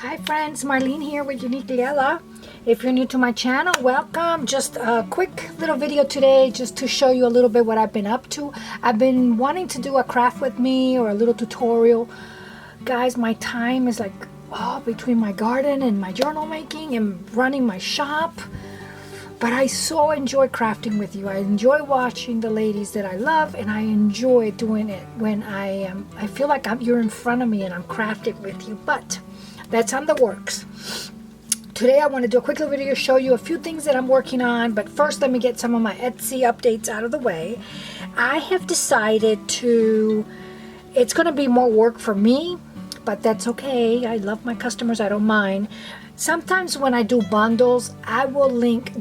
Hi friends, Marlene here with Unique Liela. If you're new to my channel, welcome. Just a quick little video today just to show you a little bit what I've been up to. I've been wanting to do a craft with me or a little tutorial. Guys, my time is like between my garden and my journal making and running my shop. But I so enjoy crafting with you. I enjoy watching the ladies that I love, and I enjoy doing it when I feel like you're in front of me and I'm crafting with you. But that's on the works. Today I want to do a quick little video, show you a few things that I'm working on. But first, let me get some of my Etsy updates out of the way. I have decided it's going to be more work for me, but that's okay. I love my customers. I don't mind. Sometimes when I do bundles, I will link,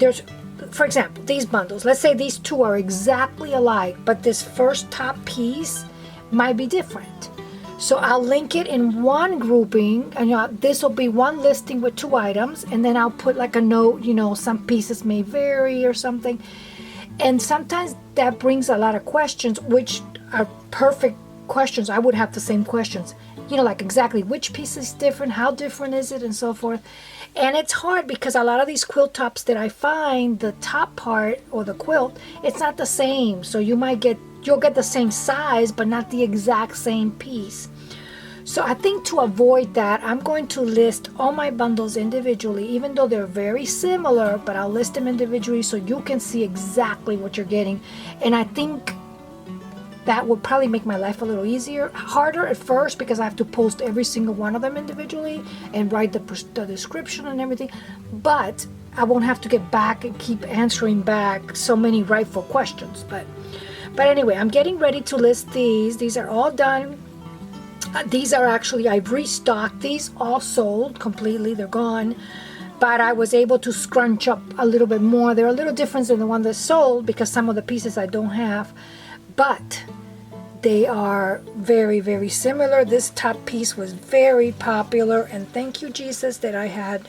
for example, these bundles. Let's say these two are exactly alike, but this first top piece might be different. So I'll link it in one grouping, and this will be one listing with 2 items, and then I'll put like a note, some pieces may vary or something. And sometimes that brings a lot of questions, which are perfect questions. I would have the same questions, like exactly which piece is different, how different is it, and so forth. And it's hard because a lot of these quilt tops that I find, the top part or the quilt, it's not the same. So you'll get the same size, but not the exact same piece. So I think to avoid that, I'm going to list all my bundles individually, even though they're very similar, but I'll list them individually so you can see exactly what you're getting. And I think that would probably make my life a little easier. Harder at first because I have to post every single one of them individually and write the description and everything. But I won't have to get back and keep answering back so many rightful questions. But anyway, I'm getting ready to list these. These are all done. These are actually, I've restocked these, all sold completely. They're gone. But I was able to scrunch up a little bit more. They're a little different than the one that's sold because some of the pieces I don't have. But they are very, very similar. This top piece was very popular, and thank you, Jesus, that I had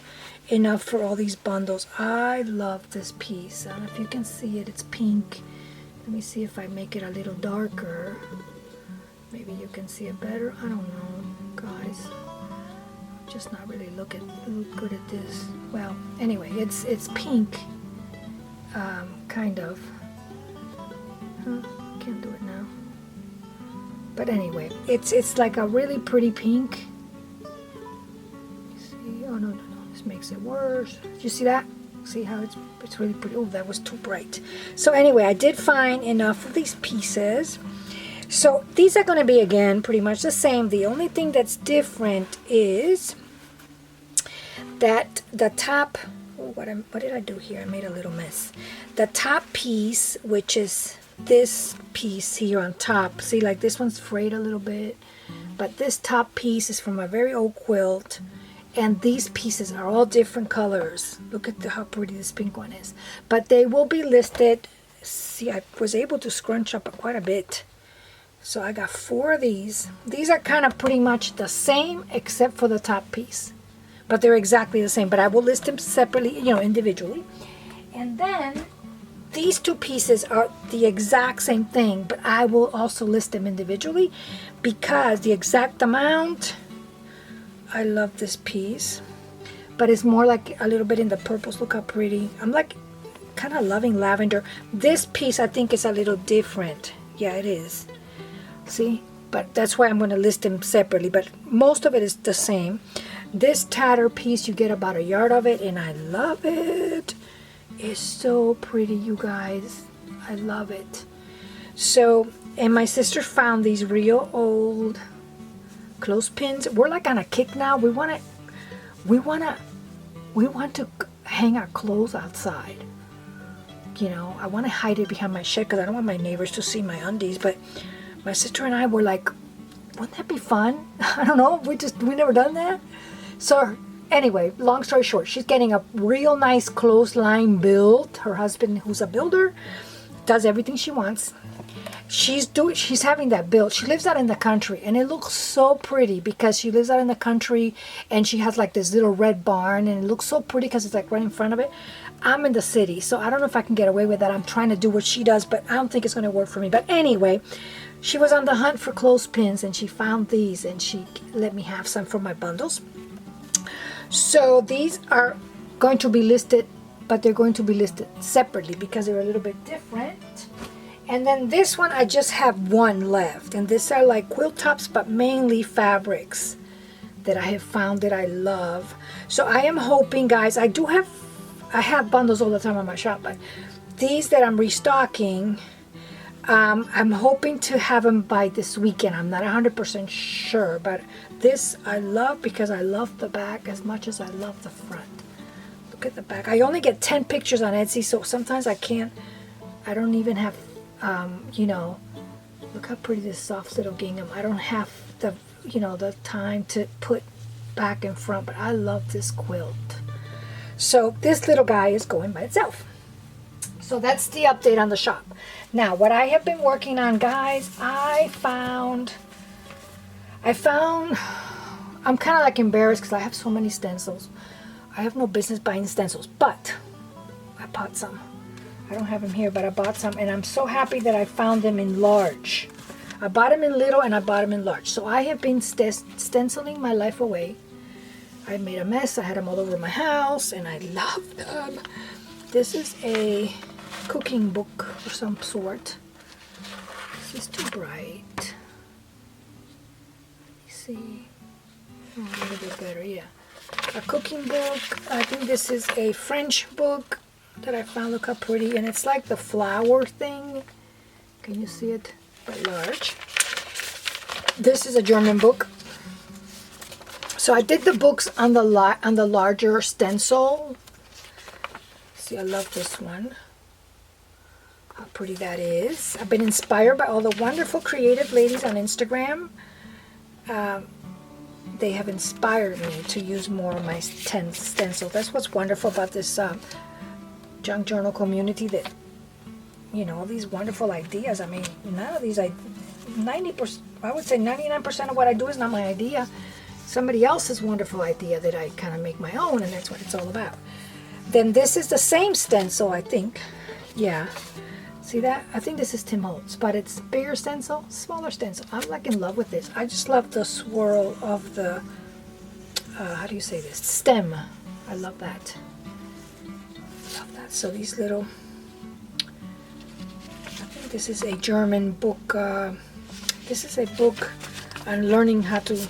enough for all these bundles. I love this piece. I don't know if you can see it. It's pink. Let me see if I make it a little darker. Maybe you can see it better. I don't know, guys. I'm just not really look good at this. Well, anyway, it's pink, kind of. Can't do it now. But anyway, it's like a really pretty pink. See? Oh no, this makes it worse. Did you see that? See how it's really pretty? Oh, that was too bright. So anyway, I did find enough of these pieces. So these are going to be, again, pretty much the same. The only thing that's different is that the top, what did I do here? I made a little mess. The top piece, which is this piece here on top, see, like this one's frayed a little bit, but this top piece is from a very old quilt, and these pieces are all different colors. Look at how pretty this pink one is. But they will be listed. See, I was able to scrunch up quite a bit. So I got 4 of these. These are kind of pretty much the same except for the top piece, but they're exactly the same. But I will list them separately, individually. And then these 2 pieces are the exact same thing, but I will also list them individually because the exact amount, I love this piece, but it's more like a little bit in the purples. Look how pretty. I'm like kind of loving lavender. This piece I think is a little different. Yeah, it is. See? But that's why I'm going to list them separately, but most of it is the same. This tatter piece, you get about 1 yard of it, and I love it. It's so pretty, you guys. I love it. So, and my sister found these real old clothespins. We're like on a kick now. We want to hang our clothes outside. I want to hide it behind my shed because I don't want my neighbors to see my undies. But my sister and I were like, wouldn't that be fun? I don't know. We never done that. So anyway, long story short, she's getting a real nice clothesline built. Her husband, who's a builder, does everything she wants. She's having that built. She lives out in the country, and it looks so pretty because she lives out in the country, and she has like this little red barn, and it looks so pretty because it's like right in front of it. I'm in the city, so I don't know if I can get away with that. I'm trying to do what she does, but I don't think it's going to work for me. But anyway, she was on the hunt for clothespins, and she found these, and she let me have some for my bundles. So these are going to be listed, but they're going to be listed separately because they're a little bit different. And then this one, I just have one left. And these are like quilt tops, but mainly fabrics that I have found that I love. So I am hoping, guys, I have bundles all the time on my shop, but these that I'm restocking, I'm hoping to have them by this weekend. I'm not 100% sure, but this I love because I love the back as much as I love the front. Look at the back. I only get 10 pictures on Etsy, so sometimes I don't even have, you know, look how pretty this soft little gingham. I don't have the, you know, the time to put back and front, but I love this quilt. So this little guy is going by itself. So that's the update on the shop. Now, what I have been working on, guys, I found, I'm kind of like embarrassed because I have so many stencils. I have no business buying stencils, but I bought some. I don't have them here, but I bought some, and I'm so happy that I found them in large. I bought them in little, and I bought them in large. So I have been stenciling my life away. I made a mess. I had them all over my house, and I love them. This is a cooking book of some sort. This is too bright. Let me see. Oh, a little bit better, yeah. A cooking book. I think this is a French book that I found. Look how pretty. And it's like the flower thing. Can you see it? But large. This is a German book. So I did the books on the larger stencil. See, I love this one. How pretty that is. I've been inspired by all the wonderful creative ladies on Instagram. They have inspired me to use more of my stencil. That's what's wonderful about this junk journal community, that, you know, all these wonderful ideas. I mean, none of these, 90%, I would say 99% of what I do is not my idea. Somebody else's wonderful idea that I kind of make my own, and that's what it's all about. Then this is the same stencil, I think. Yeah. See that? I think this is Tim Holtz, but it's bigger stencil, smaller stencil. I'm like in love with this. I just love the swirl of the, how do you say this? Stem. I love that. Love that. So these little, I think this is a German book. This is a book on learning how to,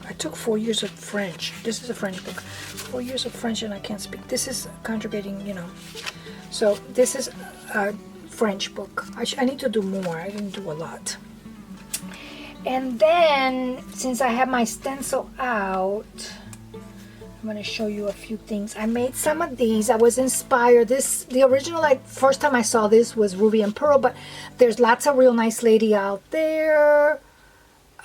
I took 4 years of French. This is a French book. 4 years of French and I can't speak. This is conjugating, you know. So this is a French book. I need to do more. I didn't do a lot. And then, since I have my stencil out, I'm going to show you a few things. I made some of these. I was inspired. The original, like, first time I saw this was Ruby and Pearl, but there's lots of real nice lady out there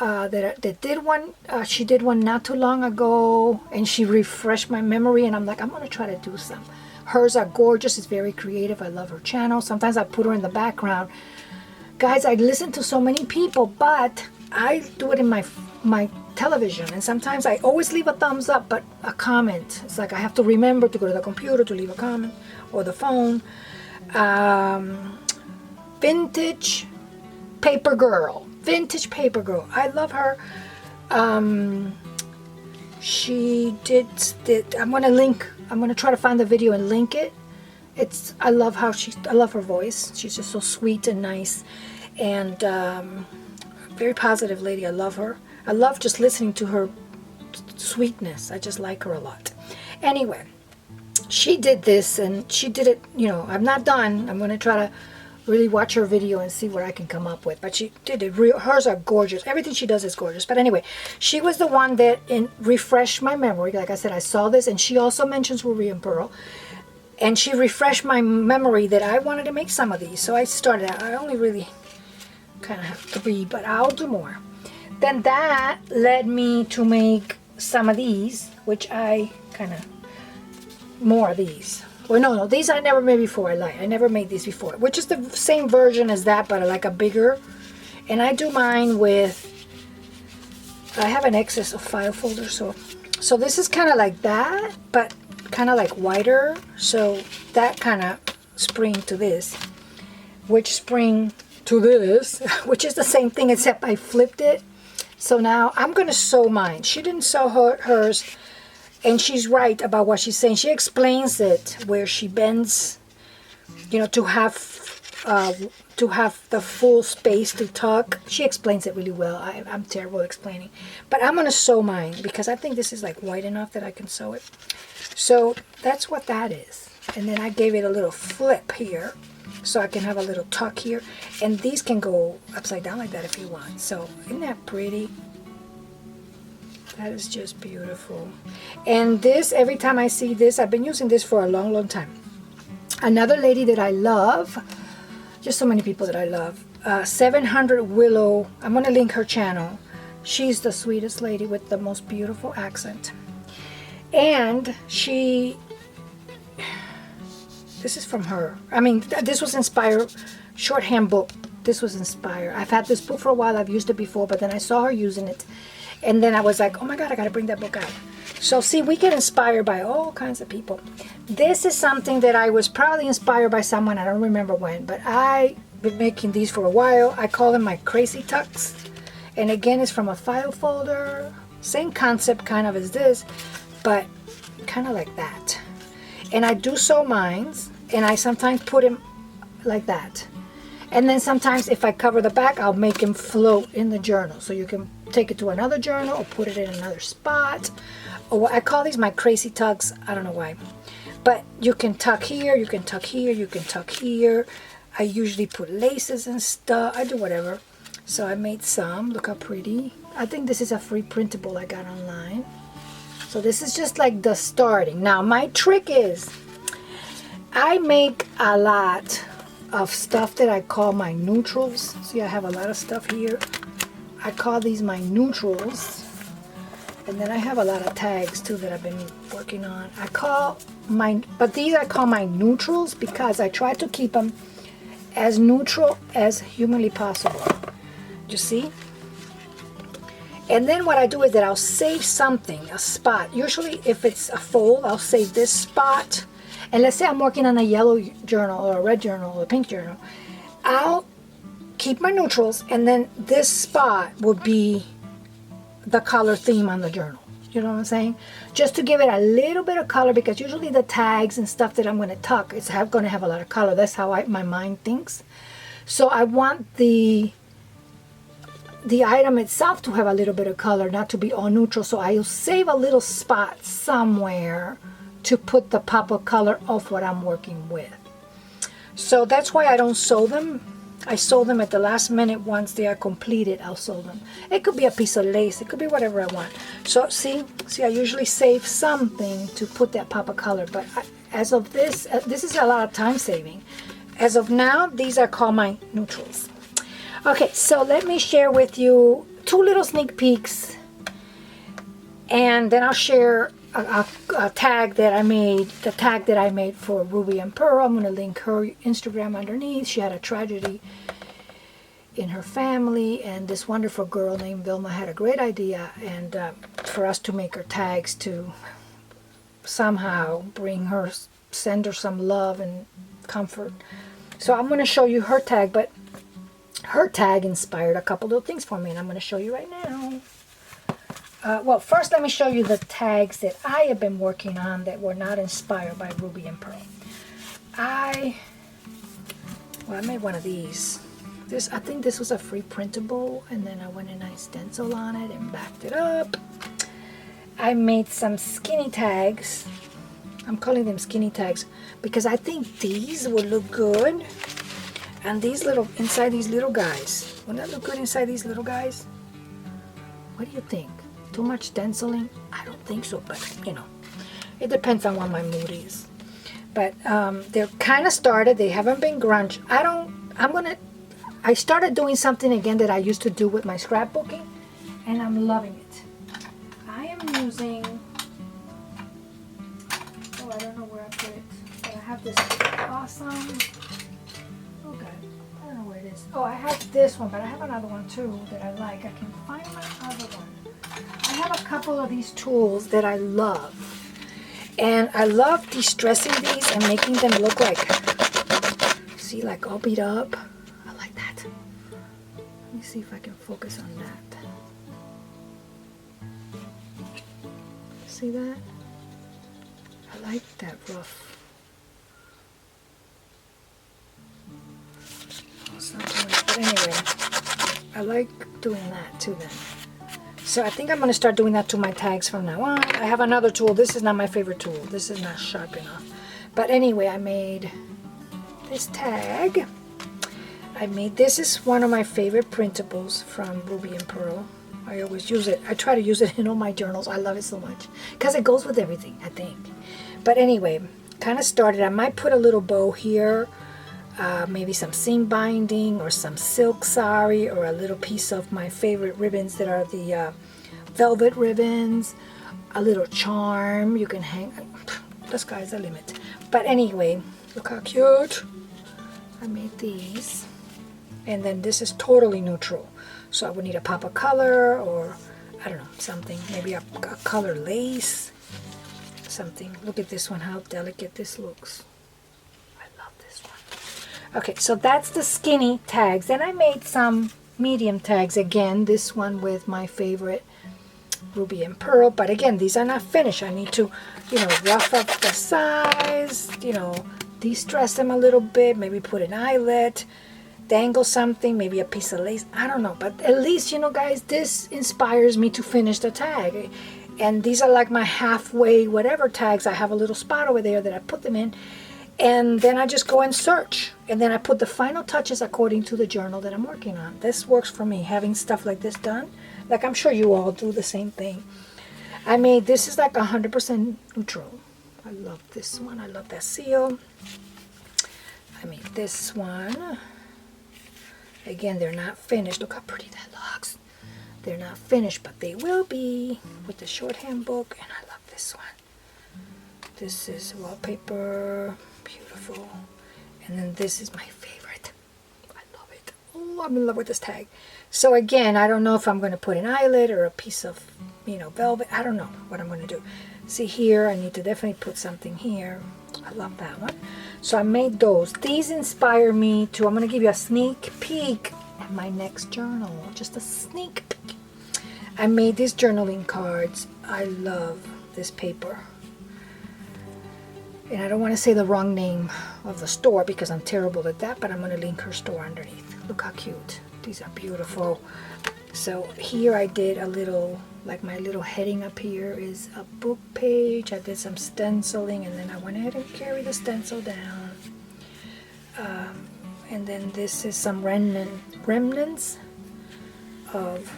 that did one. She did one not too long ago, and she refreshed my memory, and I'm like, I'm going to try to do some. Hers are gorgeous. It's very creative. I love her channel. Sometimes I put her in the background. Guys, I listen to so many people, but I do it in my television, and sometimes I always leave a thumbs up, but a comment, it's like I have to remember to go to the computer to leave a comment, or the phone. Vintage Paper Girl. Vintage Paper Girl. I love her. She did I'm gonna try to find the video and link it. I love her voice. She's just so sweet and nice, and very positive lady. I love her. I love just listening to her sweetness. I just like her a lot. Anyway, she did this, and she did it, you know, I'm not done. I'm gonna try to really watch her video and see what I can come up with, but she did it hers are gorgeous. Everything she does is gorgeous. But anyway, she was the one that refreshed my memory. Like I said, I saw this, and she also mentions Ruby and Pearl, and she refreshed my memory that I wanted to make some of these. So I started out. I only really kind of have 3, but I'll do more. Then that led me to make some of these, which I kind of, more of these. Well, no, these I never made before. I never made these before, which is the same version as that, but like a bigger. And I do mine with, I have an excess of file folders, so this is kind of like that, but kind of like whiter. So that kind of spring to this, which spring to this, which is the same thing, except I flipped it. So now I'm going to sew mine. She didn't sew hers, And she's right about what she's saying. She explains it where she bends, you know, to have the full space to tuck. She explains it really well. I'm terrible at explaining. But I'm going to sew mine because I think this is like wide enough that I can sew it. So that's what that is. And then I gave it a little flip here so I can have a little tuck here. And these can go upside down like that if you want. So isn't that pretty? That is just beautiful. And this, every time I see this, I've been using this for a long, long time. Another lady that I love, just so many people that I love, 700 Willow. I'm going to link her channel. She's the sweetest lady with the most beautiful accent. And this is from her. I mean, this was inspired, shorthand book. This was inspired. I've had this book for a while. I've used it before, but then I saw her using it. And then I was like, oh my God, I got to bring that book out. So see, we get inspired by all kinds of people. This is something that I was probably inspired by someone. I don't remember when, but I've been making these for a while. I call them my crazy tucks. And again, it's from a file folder. Same concept kind of as this, but kind of like that. And I do sew mines, and I sometimes put them like that. And then sometimes if I cover the back, I'll make them float in the journal. So you can take it to another journal or put it in another spot. Or I call these my crazy tucks. I don't know why. But you can tuck here, you can tuck here, you can tuck here. I usually put laces and stuff. I do whatever. So I made some. Look how pretty. I think this is a free printable I got online. So this is just like the starting. Now my trick is I make a lot of stuff that I call my neutrals. See, I have a lot of stuff here. I call these my neutrals. And then I have a lot of tags too that I've been working on. But these I call my neutrals because I try to keep them as neutral as humanly possible. You see? And then what I do is that I'll save something, a spot. Usually if it's a fold, I'll save this spot. And let's say I'm working on a yellow journal or a red journal or a pink journal. I'll keep my neutrals, and then this spot will be the color theme on the journal. You know what I'm saying? Just to give it a little bit of color, because usually the tags and stuff that I'm going to tuck is going to have a lot of color. That's how my mind thinks. So I want the item itself to have a little bit of color, not to be all neutral. So I'll save a little spot somewhere to put the pop of color of what I'm working with. So that's why I don't sew them. I sew them at the last minute. Once they are completed, I'll sew them. It could be a piece of lace. It could be whatever I want. So see, I usually save something to put that pop of color. But as of this is a lot of time saving. As of now, these are called my neutrals. Okay, so let me share with you 2 little sneak peeks. And then I'll share a tag that I made, the tag that I made for Ruby and Pearl. I'm going to link her Instagram underneath. She had a tragedy in her family, and this wonderful girl named Vilma had a great idea, and for us to make her tags to somehow send her some love and comfort. So I'm going to show you her tag, but her tag inspired a couple little things for me, and I'm going to show you right now. Well, first let me show you the tags that I have been working on that were not inspired by Ruby and Pearl. I made one of these. I think this was a free printable, and then I went and I stenciled on it and backed it up. I made some skinny tags. I'm calling them skinny tags because I think these would look good. And these inside these little guys. Wouldn't that look good inside these little guys? What do you think? Too much stenciling? I don't think so, but you know, it depends on what my mood is. But they're kind of started. They haven't been grunge. I started doing something again that I used to do with my scrapbooking, and I'm loving it. I am using, I don't know where I put it, but I have this awesome, I don't know where it is. I have this one, but I have another one too that I like. I can find my other one. I have a couple of these tools that I love, and I love de-stressing these and making them look like, see, like all beat up. I like that. Let me see if I can focus on that. See that? I like that rough. Oh, it's not doing it, but anyway, I like doing that too then. So I think I'm going to start doing that to my tags from now on. I have another tool. This is not my favorite tool. This is not sharp enough. But anyway, I made this tag. This is one of my favorite printables from Ruby and Pearl. I always use it. I try to use it in all my journals. I love it so much because it goes with everything, I think. But anyway, kind of started. I might put a little bow here, maybe some seam binding or some silk sari or a little piece of my favorite ribbons that are the velvet ribbons, a little charm you can hang. The sky's the limit. But anyway, look how cute. I made these. And then this is totally neutral. So I would need a pop of color or, I don't know, something. Maybe a color lace. Something. Look at this one, how delicate this looks. I love this one. Okay, so that's the skinny tags. Then I made some medium tags. Again, this one with my favorite Ruby and Pearl. But again, these are not finished. I need to, rough up the size, de-stress them a little bit. Maybe put an eyelet. Dangle something, maybe a piece of lace, I don't know, but at least, guys, this inspires me to finish the tag. And these are like my halfway whatever tags. I have a little spot over there that I put them in, and then I just go and search, and then I put the final touches according to the journal that I'm working on. This works for me, having stuff like this done. Like, I'm sure you all do the same thing. This is like 100% neutral. I love this one. I love that seal. I made this one. Again, they're not finished. Look how pretty that looks. They're not finished, but they will be with the shorthand book. And I love this one. This is wallpaper. Beautiful. And then this is my favorite. I love it. Oh, I'm in love with this tag. So again, I don't know if I'm going to put an eyelet or a piece of, velvet. I don't know what I'm going to do. See here, I need to definitely put something here. I love that one. So I made those. These inspire me to, I'm going to give you a sneak peek at my next journal. Just a sneak peek. I made these journaling cards. I love this paper. And I don't want to say the wrong name of the store because I'm terrible at that, but I'm going to link her store underneath. Look how cute. These are beautiful. So here I did a little, like my little heading up here is a book page. I did some stenciling and then I went ahead and carried the stencil down. And then this is some remnants of,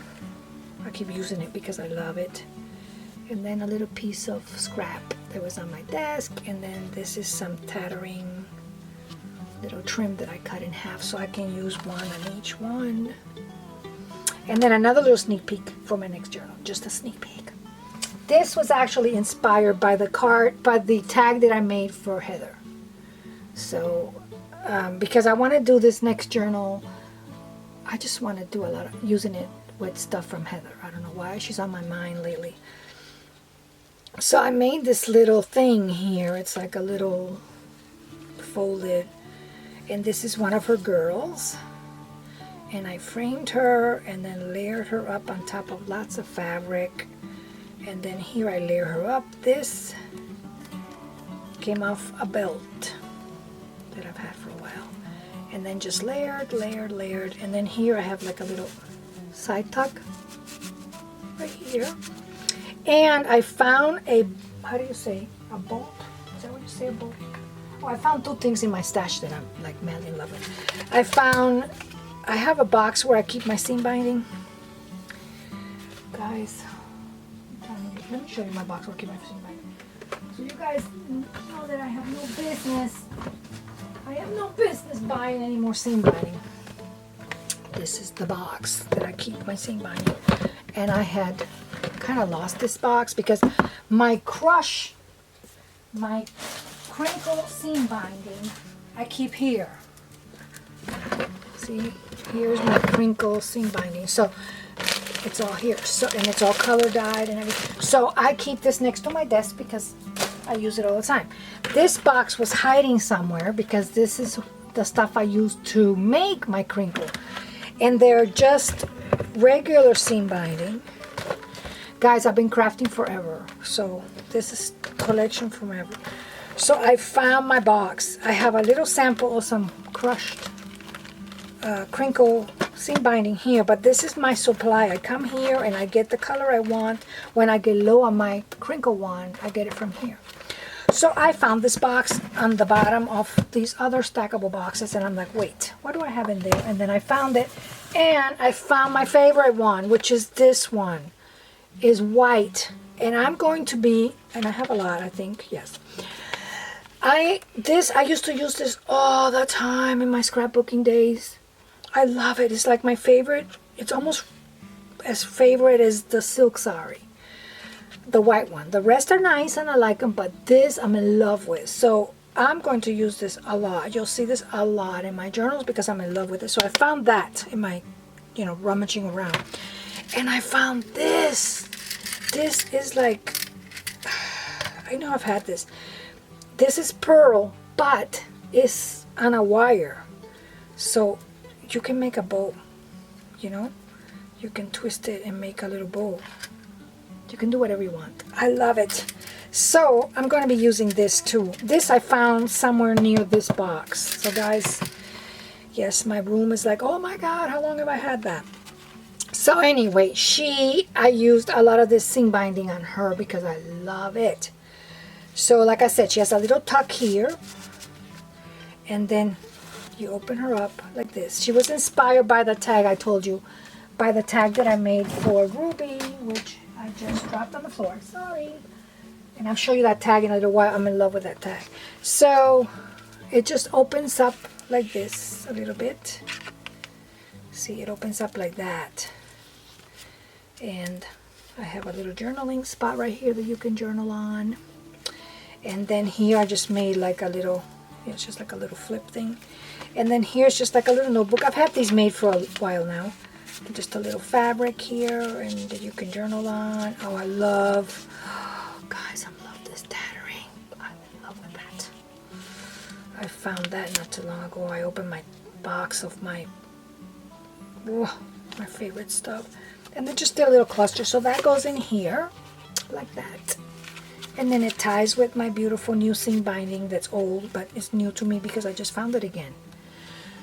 I keep using it because I love it. And then a little piece of scrap that was on my desk. And then this is some tattering little trim that I cut in half so I can use one on each one. And then another little sneak peek for my next journal, just a sneak peek. This was actually inspired by the tag that I made for Heather. So, because I want to do this next journal, I just want to do a lot of using it with stuff from Heather. I don't know why, she's on my mind lately. So I made this little thing here. It's like a little folded, and this is one of her girls. And I framed her and then layered her up on top of lots of fabric. And then here I layer her up. This came off a belt that I've had for a while. And then just layered. And then here I have like a little side tuck right here. And I found a, how do you say, a bolt? Is that what you say, a bolt? Oh, I found two things in my stash that I'm like madly in love with. I have a box where I keep my seam binding. Guys, let me show you my box where I keep my seam binding. So you guys know that I have no business. I have no business buying any more seam binding. This is the box that I keep my seam binding. And I had kind of lost this box because my crinkle seam binding, I keep here. See, here's my crinkle seam binding. So it's all here. So, and it's all color dyed and everything. So I keep this next to my desk because I use it all the time. This box was hiding somewhere because this is the stuff I use to make my crinkle. And they're just regular seam binding. Guys, I've been crafting forever, so this is collection forever. So I found my box. I have a little sample of some crushed crinkle seam binding here, but this is my supply. I come here and I get the color I want. When I get low on my crinkle one, I get it from here. So I found this box on the bottom of these other stackable boxes, and I'm like, wait, what do I have in there? And then I found it, and I found my favorite one, which is this one. Is white, and I'm going to be, and I have a lot, I think, yes. I used to use this all the time in my scrapbooking days. I love it. It's like my favorite. It's almost as favorite as the silk sari, the white one. The rest are nice and I like them, but this I'm in love with. So I'm going to use this a lot. You'll see this a lot in my journals because I'm in love with it. So I found that in my, rummaging around. And I found this. This is like, I know I've had this. This is pearl, but it's on a wire. So you can make a bow, You can twist it and make a little bow. You can do whatever you want. I love it. So I'm going to be using this too. This I found somewhere near this box. So guys, yes, my room is like, oh my God, how long have I had that? So anyway, I used a lot of this seam binding on her because I love it. So like I said, she has a little tuck here. And then you open her up like this. She was inspired by the tag I told you, by the tag that I made for Ruby, which I just dropped on the floor. Sorry. And I'll show you that tag in a little while. I'm in love with that tag. So it just opens up like this a little bit. See, it opens up like that. And I have a little journaling spot right here that you can journal on. And then here I just made like a little, it's just like a little flip thing. And then here's just like a little notebook. I've had these made for a while now. Just a little fabric here and that you can journal on. Oh, I love, guys, I love this tattering. I'm in love with that. I found that not too long ago. I opened my box of my favorite stuff. And then just a little cluster. So that goes in here like that. And then it ties with my beautiful new seam binding that's old, but it's new to me because I just found it again.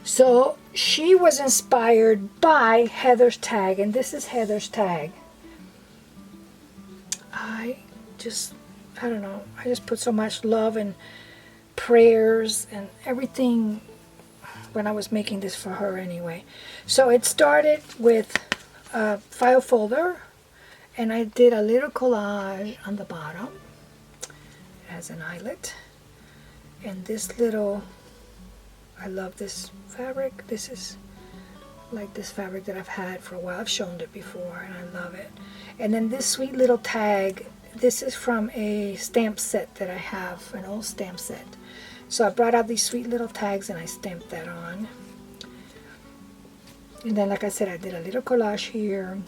So she was inspired by Heather's tag, and this is Heather's tag. I don't know, I just put so much love and prayers and everything when I was making this for her anyway. So it started with a file folder, and I did a little collage on the bottom. It has an eyelet, and this little, I love this fabric. This is like this fabric that I've had for a while. I've shown it before and I love it. And then this sweet little tag, this is from a stamp set that I have, an old stamp set. So I brought out these sweet little tags and I stamped that on. And then like I said, I did a little collage here.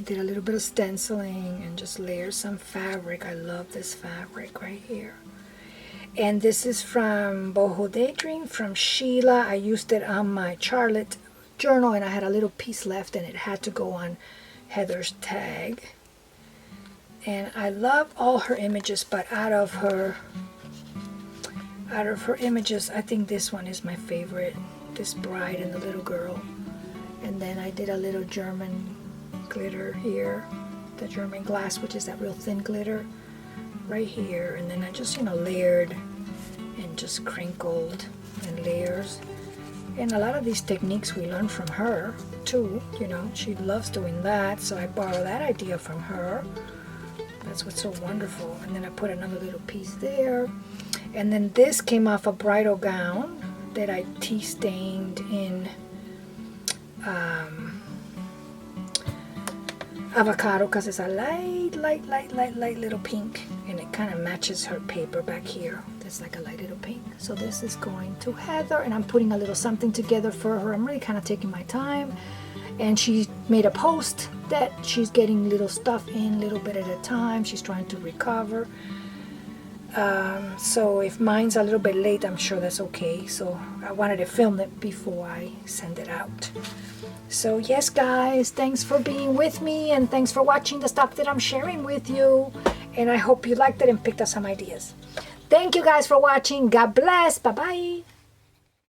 Did a little bit of stenciling and just layered some fabric. I love this fabric right here. And this is from Boho Daydream from Sheila. I used it on my Charlotte journal and I had a little piece left and it had to go on Heather's tag. And I love all her images, but out of her images, I think this one is my favorite. This bride and the little girl. And then I did a little German glitter here. The German glass, which is that real thin glitter. Right here, and then I just layered and just crinkled and layers. And a lot of these techniques we learned from her too. She loves doing that, so I borrow that idea from her. That's what's so wonderful. And then I put another little piece there, and then this came off a bridal gown that I tea stained in avocado because it's a light little pink, and it kind of matches her paper back here. It's like a light little pink. So this is going to Heather, and I'm putting a little something together for her. I'm really kind of taking my time, and she made a post that she's getting little stuff in, little bit at a time. She's trying to recover. So if mine's a little bit late, I'm sure that's okay. So I wanted to film it before I send it out. So yes, guys, thanks for being with me, and thanks for watching the stuff that I'm sharing with you. And I hope you liked it and picked up some ideas. Thank you guys for watching. God bless. Bye-bye.